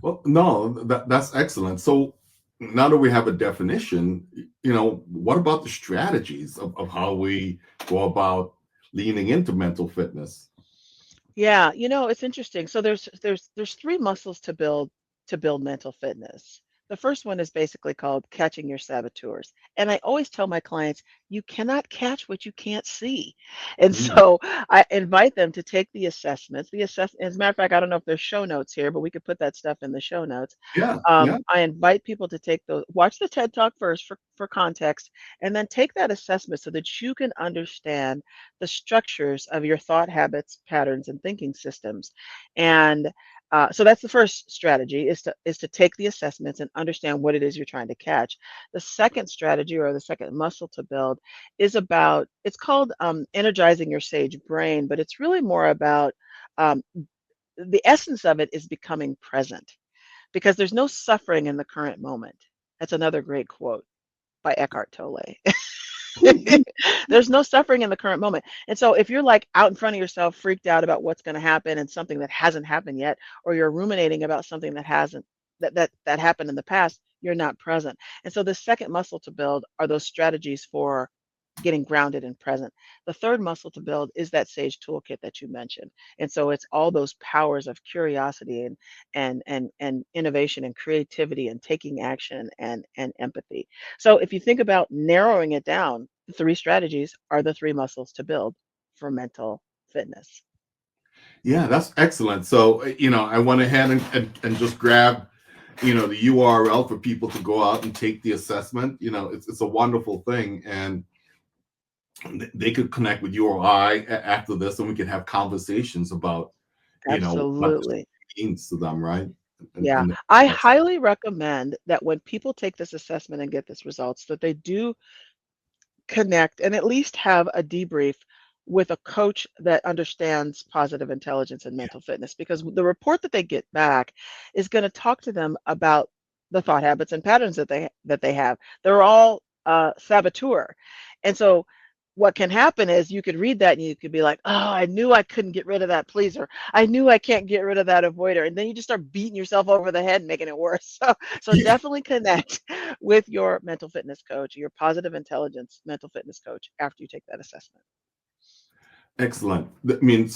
Well, no, that's excellent. So now that we have a definition, what about the strategies of how we go about leaning into mental fitness? Yeah, it's interesting. So there's three muscles to build mental fitness. The first one is basically called catching your saboteurs. And I always tell my clients, you cannot catch what you can't see. And Mm, so I invite them to take the assessments. As a matter of fact, I don't know if there's show notes here, but we could put that stuff in the show notes. yeah, yeah. I invite people to take those, watch the TED Talk first for context, and then take that assessment so that you can understand the structures of your thought habits, patterns, and thinking systems. And so that's the first strategy is to take the assessments and understand what it is you're trying to catch. The second strategy or the second muscle to build is about it's called energizing your sage brain, but it's really more about um, the essence of it is becoming present because there's no suffering in the current moment. That's another great quote by Eckhart Tolle. There's no suffering in the current moment. And so if you're like out in front of yourself, freaked out about what's going to happen and something that hasn't happened yet, or you're ruminating about something that hasn't that happened in the past, you're not present. And so the second muscle to build are those strategies for getting grounded and present. The third muscle to build is that sage toolkit that you mentioned. And so it's all those powers of curiosity and innovation and creativity and taking action and empathy. So if you think about narrowing it down, the three strategies are the three muscles to build for mental fitness. Yeah, that's excellent. So, I went ahead and just grabbed, the URL for people to go out and take the assessment. It's a wonderful thing. And they could connect with you or I after this, and we could have conversations about, what this Absolutely. means to them, right? Yeah. And I that's highly recommend that when people take this assessment and get this results, that they do connect and at least have a debrief with a coach that understands positive intelligence and yeah, mental fitness because the report that they get back is going to talk to them about the thought habits and patterns that they have. They're all saboteur. And so what can happen is you could read that and you could be like, oh, I knew I couldn't get rid of that pleaser. I knew I can't get rid of that avoider. And then you just start beating yourself over the head and making it worse. So yeah, definitely connect with your mental fitness coach, your positive intelligence mental fitness coach after you take that assessment. excellent. I mean,